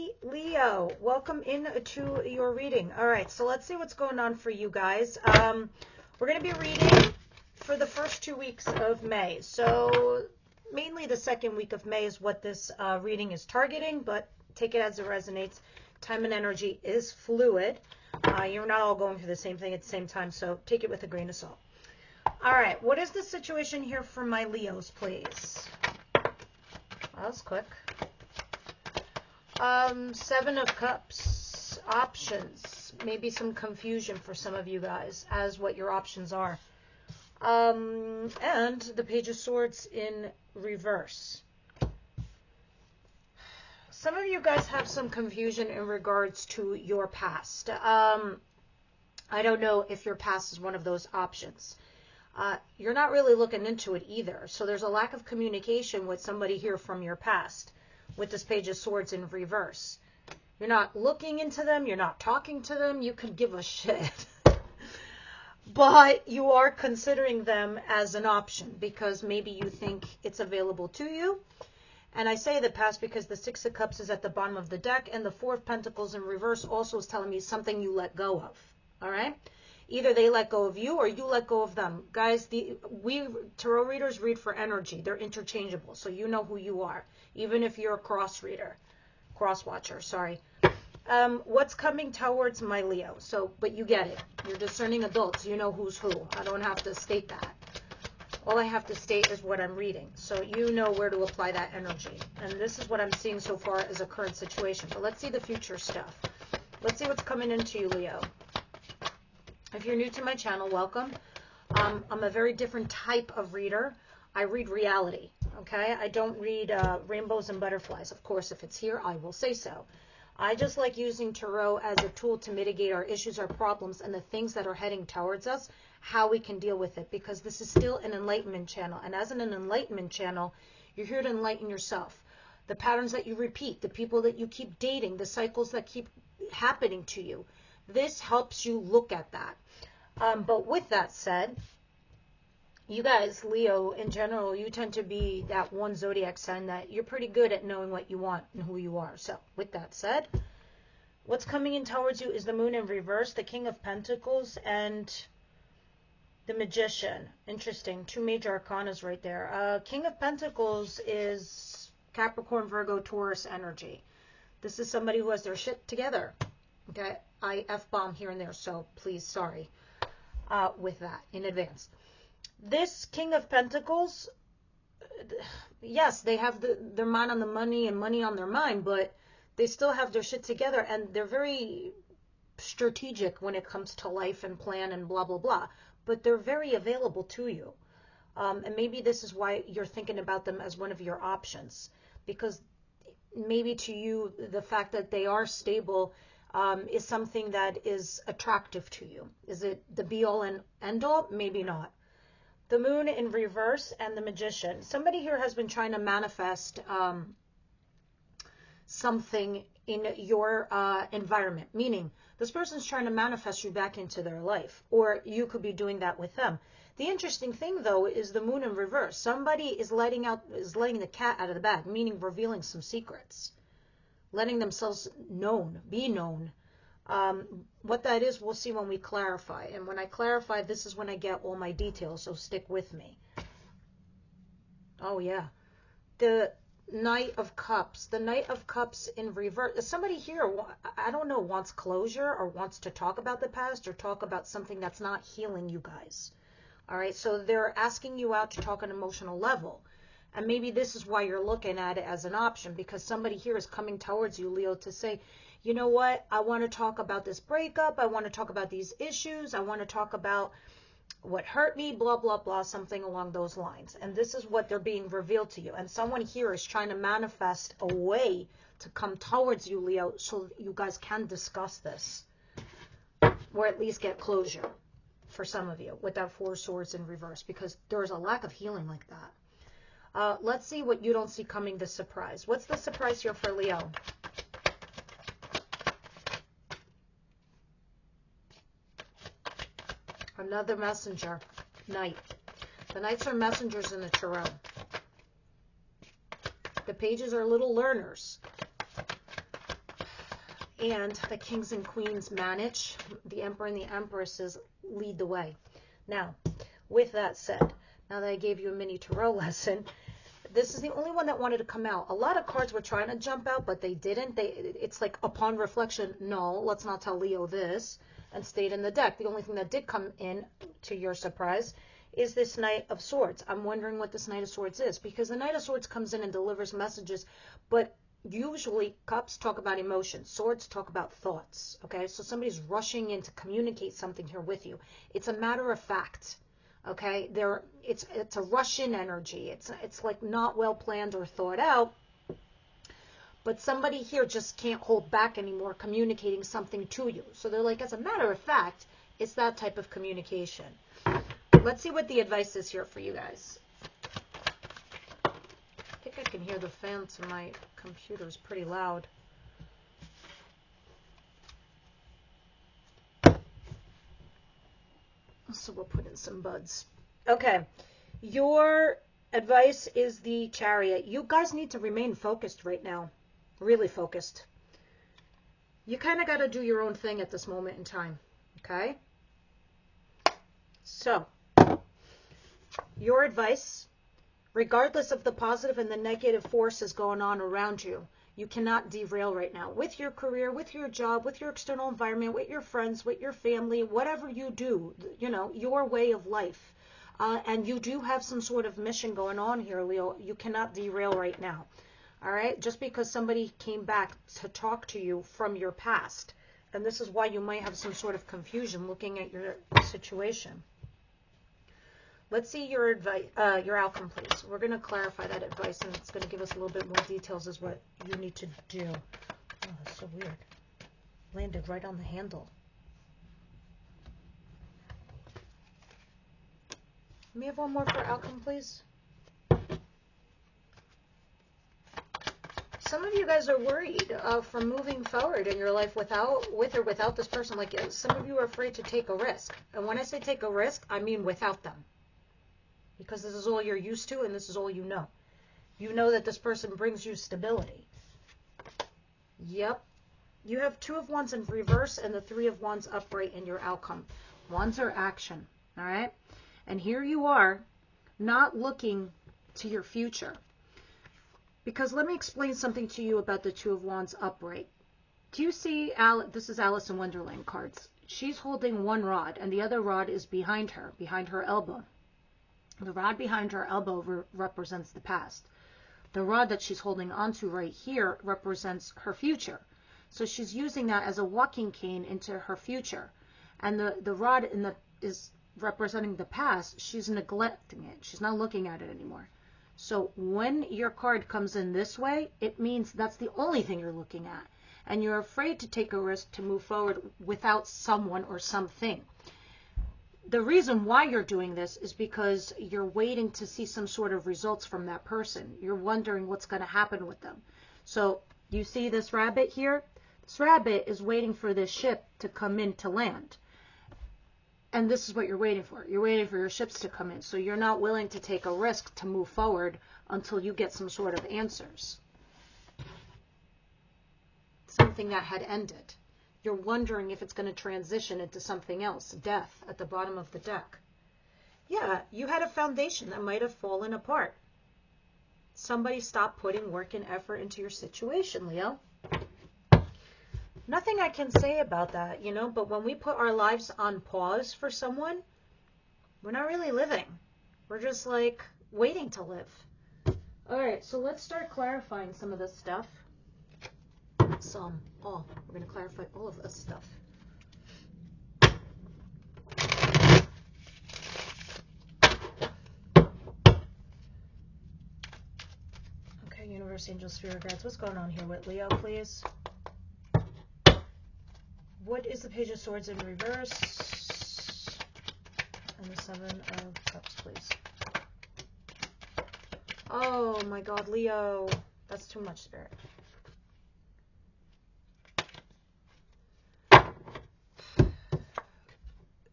Hey, Leo, welcome into your reading. All right, so let's see what's going on for you guys. We're going to be reading for the first 2 weeks of May. So mainly the second week of May is what this reading is targeting, but take it as it resonates. Time and energy is fluid. You're not all going through the same thing at the same time, so take it with a grain of salt. All right, what is the situation here for my Leos, please? That was quick. Seven of Cups, options, maybe some confusion for some of you guys as what your options are. And the Page of Swords in reverse. Some of you guys have some confusion in regards to your past. I don't know if your past is one of those options. You're not really looking into it either. So there's a lack of communication with somebody here from your past. With this Page of Swords in reverse. You're not looking into them. You're not talking to them. You could give a shit. But you are considering them as an option because maybe you think it's available to you. And I say the past because the Six of Cups is at the bottom of the deck. And the Four of Pentacles in reverse also is telling me something you let go of. All right? Either they let go of you or you let go of them. Guys, we tarot readers read for energy. They're interchangeable. So you know who you are. Even if you're a cross watcher, sorry. What's coming towards my Leo? So, but you get it. You're discerning adults. You know who's who. I don't have to state that. All I have to state is what I'm reading. So you know where to apply that energy. And this is what I'm seeing so far as a current situation. But let's see the future stuff. Let's see what's coming into you, Leo. If you're new to my channel, welcome. I'm a very different type of reader. I read reality. Okay, I don't read rainbows and butterflies. Of course, if it's here, I will say so. I just like using tarot as a tool to mitigate our issues, our problems, and the things that are heading towards us, how we can deal with it, because this is still an enlightenment channel. And as an enlightenment channel, you're here to enlighten yourself. The patterns that you repeat, the people that you keep dating, the cycles that keep happening to you. This helps you look at that. But with that said, you guys, Leo, in general, you tend to be that one zodiac sign that you're pretty good at knowing what you want and who you are. So, with that said, what's coming in towards you is the Moon in reverse, the King of Pentacles, and the Magician. Interesting. Two major arcanas right there. King of Pentacles is Capricorn, Virgo, Taurus energy. This is somebody who has their shit together. Okay? I F-bomb here and there, so please, sorry with that in advance. This King of Pentacles, yes, they have their mind on the money and money on their mind, but they still have their shit together, and they're very strategic when it comes to life and plan and blah, blah, blah. But they're very available to you. And maybe this is why you're thinking about them as one of your options, because maybe to you, the fact that they are stable is something that is attractive to you. Is it the be-all and end-all? Maybe not. The Moon in reverse and the Magician. Somebody here has been trying to manifest something in your environment, meaning this person's trying to manifest you back into their life, or you could be doing that with them. The interesting thing, though, is the Moon in reverse. Somebody is letting the cat out of the bag, meaning revealing some secrets, letting themselves be known. What that is, we'll see when we clarify. And when I clarify, this is when I get all my details, so stick with me. Oh, yeah. The Knight of Cups. The Knight of Cups in reverse. Somebody here, I don't know, wants closure or wants to talk about the past or talk about something that's not healing you guys. All right, so they're asking you out to talk on an emotional level. And maybe this is why you're looking at it as an option, because somebody here is coming towards you, Leo, to say, you know what, I want to talk about this breakup. I want to talk about these issues. I want to talk about what hurt me, blah, blah, blah, something along those lines. And this is what they're being revealed to you. And someone here is trying to manifest a way to come towards you, Leo, so that you guys can discuss this, or at least get closure for some of you with that Four of Swords in reverse, because there's a lack of healing like that. Let's see what you don't see coming, the surprise. What's the surprise here for Leo? Another messenger, Knight. The Knights are messengers in the tarot. The pages are little learners. and the kings and queens manage. The emperor and the empresses lead the way. Now, with that said, now that I gave you a mini tarot lesson, this is the only one that wanted to come out. A lot of cards were trying to jump out, but they didn't. It's like, upon reflection, no, let's not tell Leo this, and stayed in the deck. The only thing that did come in, to your surprise, is this Knight of Swords. I'm wondering what this Knight of Swords is, because the Knight of Swords comes in and delivers messages, but usually cups talk about emotions, swords talk about thoughts. Okay, so somebody's rushing in to communicate something here with you. It's a matter of fact. Okay, it's a rush-in energy. It's like not well planned or thought out. But somebody here just can't hold back anymore communicating something to you. So they're like, as a matter of fact, it's that type of communication. Let's see what the advice is here for you guys. I think I can hear the fan to my computer is pretty loud. So we'll put in some buds. Okay. Your advice is the Chariot. You guys need to remain focused right now. Really focused. You kind of got to do your own thing at this moment in time. Okay? So, your advice, regardless of the positive and the negative forces going on around you, you cannot derail right now with your career, with your job, with your external environment, with your friends, with your family, whatever you do, you know, your way of life. And you do have some sort of mission going on here, Leo. You cannot derail right now. All right? Just because somebody came back to talk to you from your past. And this is why you might have some sort of confusion looking at your situation. Let's see your advice, your outcome, please. We're going to clarify that advice, and it's going to give us a little bit more details as what you need to do. Oh, that's so weird. Landed right on the handle. Let me have one more for outcome, please. Some of you guys are worried from moving forward in your life with or without this person. Like, some of you are afraid to take a risk. And when I say take a risk, I mean without them. Because this is all you're used to and this is all you know. You know that this person brings you stability. Yep. You have 2 of Wands in reverse and the 3 of Wands upright in your outcome. Wands are action. All right? And here you are, not looking to your future. Because let me explain something to you about the 2 of Wands upright. Do you see, this is Alice in Wonderland cards. She's holding one rod and the other rod is behind her elbow. The rod behind her elbow represents the past. The rod that she's holding onto right here represents her future. So she's using that as a walking cane into her future. And the rod is representing the past. She's neglecting it. She's not looking at it anymore. So when your card comes in this way, it means that's the only thing you're looking at. And you're afraid to take a risk to move forward without someone or something. The reason why you're doing this is because you're waiting to see some sort of results from that person. You're wondering what's going to happen with them. So you see this rabbit here? This rabbit is waiting for this ship to come in to land. And this is what you're waiting for. You're waiting for your ships to come in. So you're not willing to take a risk to move forward until you get some sort of answers. Something that had ended. You're wondering if it's going to transition into something else. Death at the bottom of the deck. Yeah, you had a foundation that might have fallen apart. Somebody stopped putting work and effort into your situation, Leo. Nothing I can say about that, you know, but when we put our lives on pause for someone, we're not really living. We're just like waiting to live. All right, so let's start clarifying some of this stuff. We're going to clarify all of this stuff. Okay, Universe, Angel, Spirit Guides, what's going on here with Leo, please? What is the Page of Swords in reverse? And the 7 of Cups, please. Oh my God, Leo. That's too much, Spirit.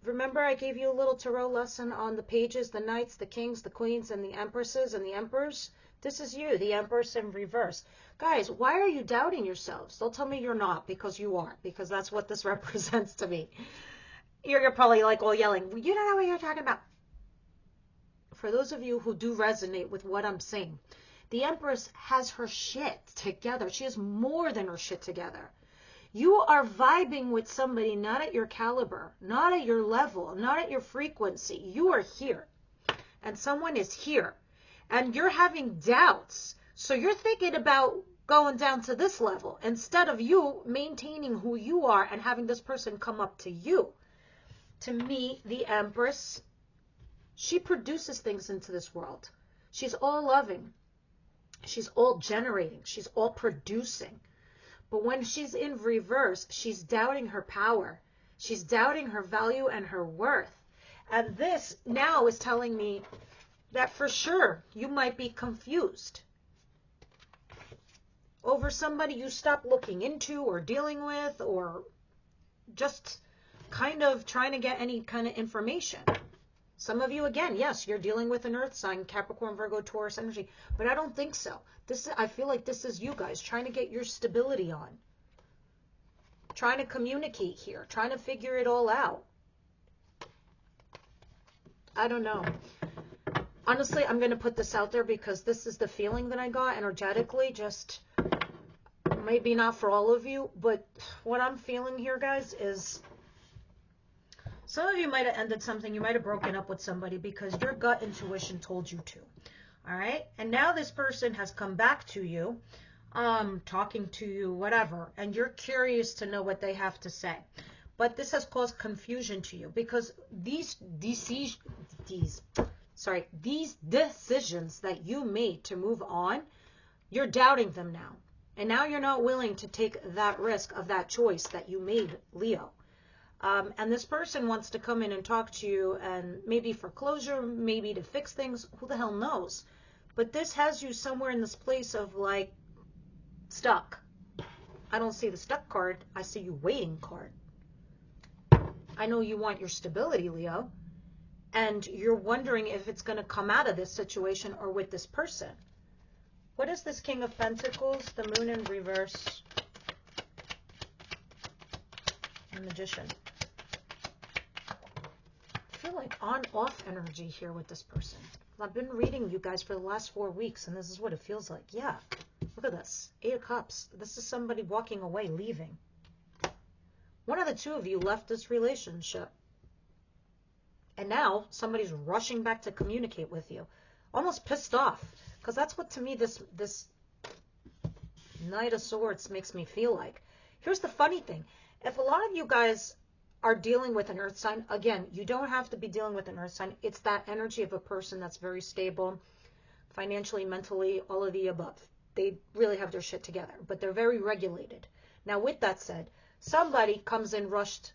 Remember I gave you a little tarot lesson on the pages, the knights, the kings, the queens, and the empresses and the emperors? This is you, the Empress in reverse. Guys, why are you doubting yourselves? Don't tell me you're not, because you are, because that's what this represents to me. You're probably like all yelling, you don't know what you're talking about. For those of you who do resonate with what I'm saying, the Empress has her shit together. She has more than her shit together. You are vibing with somebody not at your caliber, not at your level, not at your frequency. You are here. And someone is here. And you're having doubts. So you're thinking about going down to this level instead of you maintaining who you are and having this person come up to you. To me, the Empress, she produces things into this world. She's all loving. She's all generating. She's all producing. But when she's in reverse, she's doubting her power. She's doubting her value and her worth. And this now is telling me that for sure you might be confused over somebody you stopped looking into or dealing with, or just kind of trying to get any kind of information. Some of you, again, yes, you're dealing with an earth sign, Capricorn, Virgo, Taurus energy, but I don't think so. I feel like this is you guys trying to get your stability on, trying to communicate here, trying to figure it all out. I don't know. Honestly, I'm going to put this out there because this is the feeling that I got energetically, just maybe not for all of you, but what I'm feeling here, guys, is some of you might have ended something. You might have broken up with somebody because your gut intuition told you to. All right. And now this person has come back to you, talking to you, whatever, and you're curious to know what they have to say. But this has caused confusion to you because these decisions that you made to move on, you're doubting them now. And now you're not willing to take that risk of that choice that you made, Leo. And this person wants to come in and talk to you, and maybe for closure, maybe to fix things, who the hell knows? But this has you somewhere in this place of like stuck. I don't see the stuck card. I see you waiting card. I know you want your stability, Leo, and you're wondering if it's going to come out of this situation or with this person. What is this King of Pentacles? The Moon in reverse. The Magician. I feel like on-off energy here with this person. I've been reading you guys for the last 4 weeks, and this is what it feels like. Yeah, look at this. 8 of Cups. This is somebody walking away, leaving. One of the two of you left this relationship. And now somebody's rushing back to communicate with you. Almost pissed off. Because that's what, to me, this Knight of Swords makes me feel like. Here's the funny thing. If a lot of you guys are dealing with an earth sign, again, you don't have to be dealing with an earth sign. It's that energy of a person that's very stable, financially, mentally, all of the above. They really have their shit together, but they're very regulated. Now, with that said, somebody comes in rushed,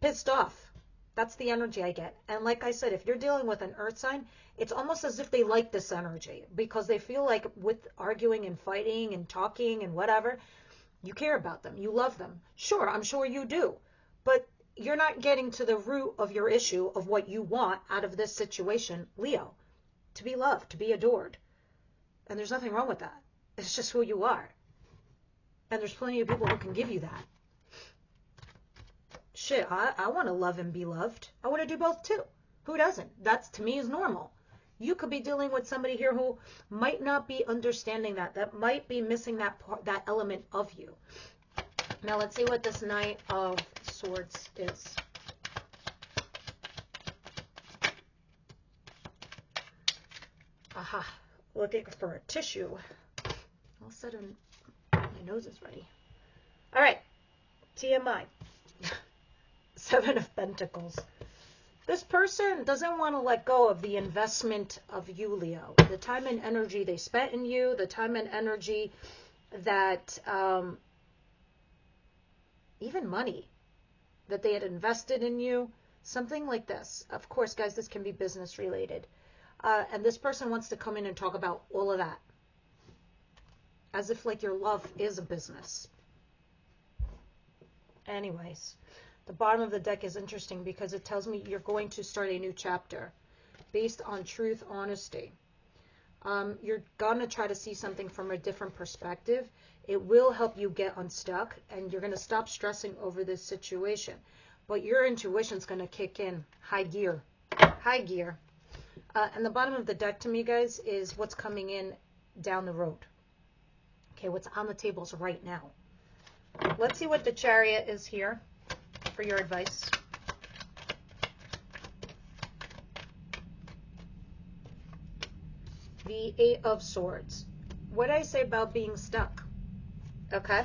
pissed off. That's the energy I get. And like I said, if you're dealing with an earth sign, it's almost as if they like this energy because they feel like with arguing and fighting and talking and whatever, you care about them. You love them. Sure, I'm sure you do. But you're not getting to the root of your issue of what you want out of this situation, Leo. To be loved, to be adored. And there's nothing wrong with that. It's just who you are. And there's plenty of people who can give you that. Shit, I want to love and be loved. I want to do both too. Who doesn't? That's, to me, is normal. You could be dealing with somebody here who might not be understanding that might be missing that element of you. Now let's see what this Knight of Swords is. Aha, looking for a tissue. All of a sudden, my nose is ready. All right, TMI. 7 of Pentacles. This person doesn't want to let go of the investment of you, Leo. The time and energy they spent in you, the time and energy that, even money that they had invested in you, something like this. Of course, guys, this can be business related. And this person wants to come in and talk about all of that. As if like your love is a business. Anyways. The bottom of the deck is interesting because it tells me you're going to start a new chapter based on truth, honesty. You're gonna try to see something from a different perspective. It will help you get unstuck, and you're gonna stop stressing over this situation. But your intuition's gonna kick in high gear, high gear. And the bottom of the deck to me, guys, is what's coming in down the road. Okay, what's on the tables right now. Let's see what the Chariot is here for your advice. The Eight of Swords. What did I say about being stuck? Okay.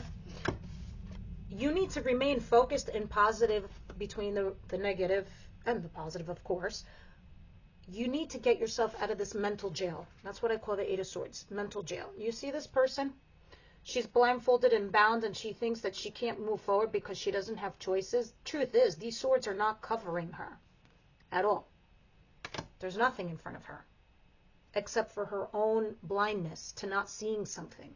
You need to remain focused and positive between the negative and the positive, of course. You need to get yourself out of this mental jail. That's what I call the Eight of Swords, mental jail. You see this person? She's blindfolded and bound, and she thinks that she can't move forward because she doesn't have choices. Truth is, these swords are not covering her at all. There's nothing in front of her except for her own blindness to not seeing something.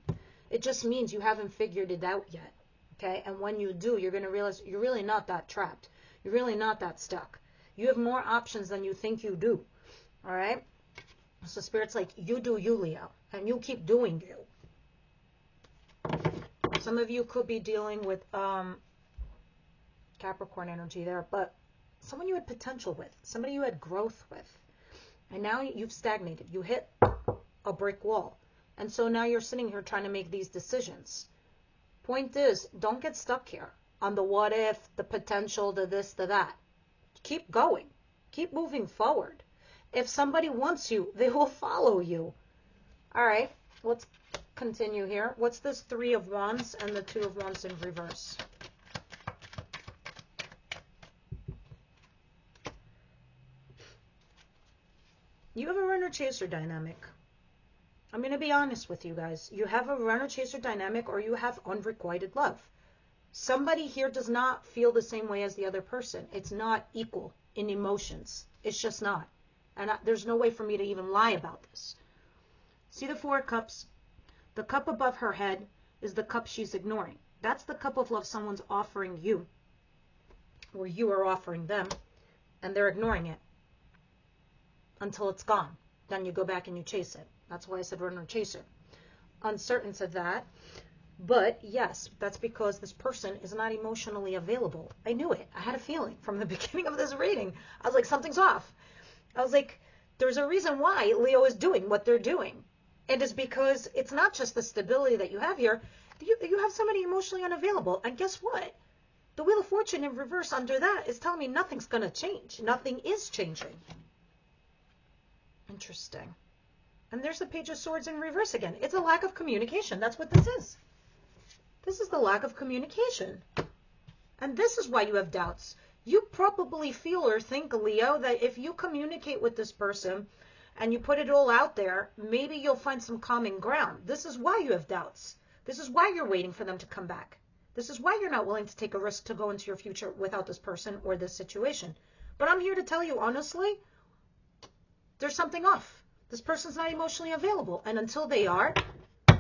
It just means you haven't figured it out yet, okay? And when you do, you're going to realize you're really not that trapped. You're really not that stuck. You have more options than you think you do, all right? So Spirit's like, you do you, Leo, and you keep doing you. Some of you could be dealing with Capricorn energy there, but someone you had potential with, somebody you had growth with. And now you've stagnated. You hit a brick wall. And so now you're sitting here trying to make these decisions. Point is, don't get stuck here on the what if, the potential, the this, the that. Keep going. Keep moving forward. If somebody wants you, they will follow you. All right, let's continue here. What's this Three of Wands and the Two of Wands in reverse? You have a runner-chaser dynamic. I'm going to be honest with you guys. You have a runner-chaser dynamic, or you have unrequited love. Somebody here does not feel the same way as the other person. It's not equal in emotions. It's just not. And there's no way for me to even lie about this. See the Four of Cups? The cup above her head is the cup she's ignoring. That's the cup of love someone's offering you, or you are offering them, and they're ignoring it until it's gone. Then you go back and you chase it. That's why I said runner chaser. Uncertain of that. But yes, that's because this person is not emotionally available. I knew it. I had a feeling from the beginning of this reading. I was like, something's off. I was like, there's a reason why Leo is doing what they're doing. It is because it's not just the stability that you have here. You have somebody emotionally unavailable. And guess what? The Wheel of Fortune in reverse under that is telling me nothing's going to change. Nothing is changing. Interesting. And there's the Page of Swords in reverse again. It's a lack of communication. That's what this is. This is the lack of communication. And this is why you have doubts. You probably feel or think, Leo, that if you communicate with this person and you put it all out there, maybe you'll find some common ground. This is why you have doubts. This is why you're waiting for them to come back. This is why you're not willing to take a risk to go into your future without this person or this situation. But I'm here to tell you, honestly, there's something off. This person's not emotionally available. And until they are,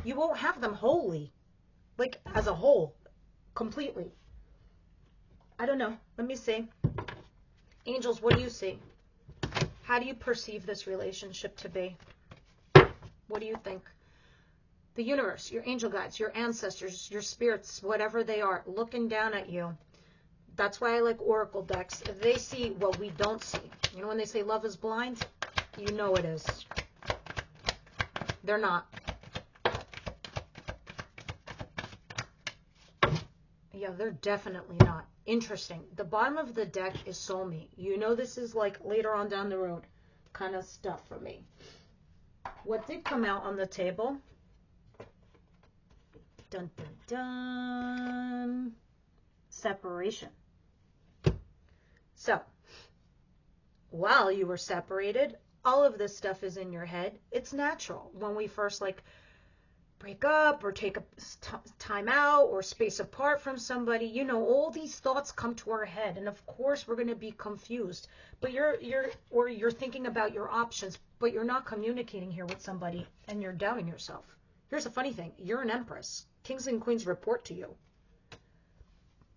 you won't have them wholly. Like, as a whole. Completely. I don't know. Let me see. Angels, what do you see? How do you perceive this relationship to be? What do you think? The universe, your angel guides, your ancestors, your spirits, whatever they are, looking down at you. That's why I like oracle decks. If they see what we don't see. You know when they say love is blind? You know it is. They're not. Yeah, they're definitely not. Interesting. The bottom of the deck is soulmate. You know this is like later on down the road kind of stuff for me. What did come out on the table? Dun, dun, dun. Separation. So, while you were separated, all of this stuff is in your head. It's natural. When we first break up or take a time out or space apart from somebody, you know, all these thoughts come to our head, and of course we're going to be confused. But you're thinking about your options, but you're not communicating here with somebody, and you're doubting yourself. Here's the funny thing: you're an empress. Kings and queens report to you.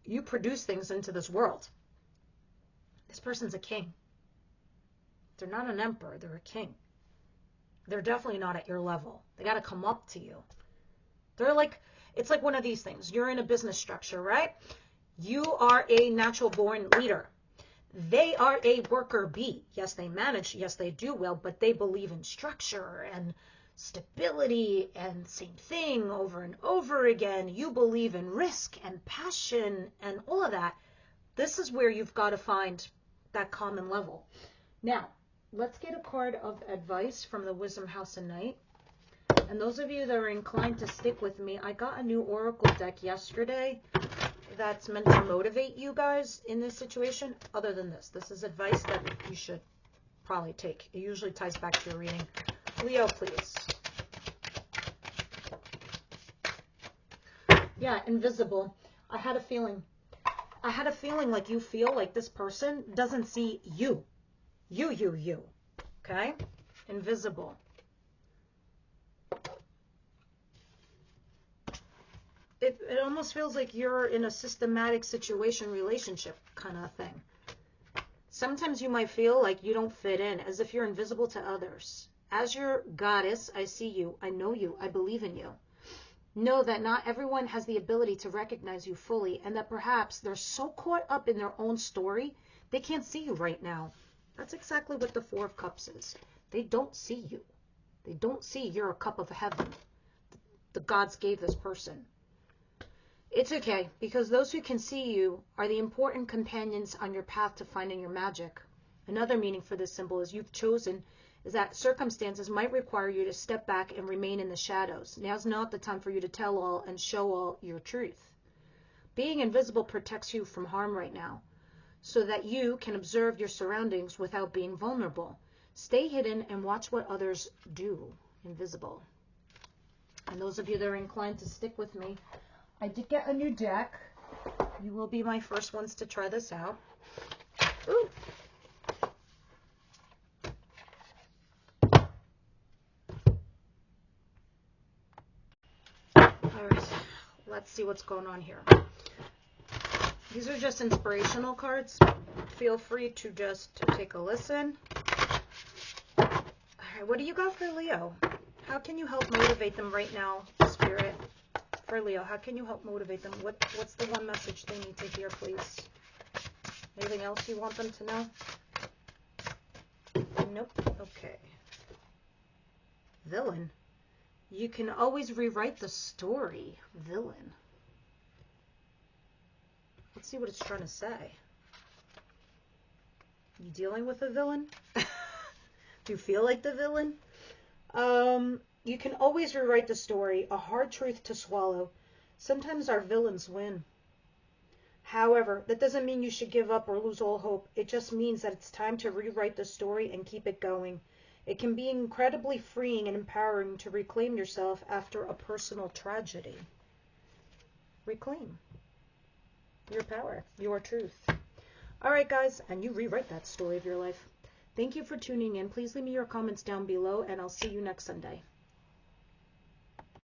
You produce things into this world. This person's a king. They're not an emperor, they're a king. they're definitely not at your level. They got to come up to you. They're like, it's like one of these things. You're in a business structure, right? You are a natural born leader. They are a worker bee. Yes, they manage. Yes, they do well, but they believe in structure and stability and same thing over and over again. You believe in risk and passion and all of that. This is where you've got to find that common level. Now, let's get a card of advice from the Wisdom House of Night. And those of you that are inclined to stick with me, I got a new Oracle deck yesterday that's meant to motivate you guys in this situation. Other than this is advice that you should probably take. It usually ties back to your reading. Leo, please. Yeah, invisible. I had a feeling like you feel like this person doesn't see you. You. Okay? Invisible. It almost feels like you're in a systematic situation relationship kind of thing. Sometimes you might feel like you don't fit in, as if you're invisible to others. As your goddess, I see you, I know you, I believe in you. Know that not everyone has the ability to recognize you fully, and that perhaps they're so caught up in their own story, they can't see you right now. That's exactly what the Four of Cups is. They don't see you. They don't see you're a cup of heaven. The gods gave this person. It's okay, because those who can see you are the important companions on your path to finding your magic. Another meaning for this symbol is you've chosen is that circumstances might require you to step back and remain in the shadows. Now's not the time for you to tell all and show all your truth. Being invisible protects you from harm right now, so that you can observe your surroundings without being vulnerable. Stay hidden and watch what others do. Invisible. And those of you that are inclined to stick with me, I did get a new deck. You will be my first ones to try this out. Ooh. Alright, let's see what's going on here. These are just inspirational cards. Feel free to just take a listen. Alright, what do you got for Leo? How can you help motivate them right now, Spirit? For Leo, how can you help motivate them? What's the one message they need to hear, please? Anything else you want them to know? Nope. Okay. Villain. You can always rewrite the story. Villain. Let's see what it's trying to say. You dealing with a villain? Do you feel like the villain? You can always rewrite the story, a hard truth to swallow. Sometimes our villains win. However, that doesn't mean you should give up or lose all hope. It just means that it's time to rewrite the story and keep it going. It can be incredibly freeing and empowering to reclaim yourself after a personal tragedy. Reclaim your power, your truth. All right, guys, and you rewrite that story of your life. Thank you for tuning in. Please leave me your comments down below, and I'll see you next Sunday.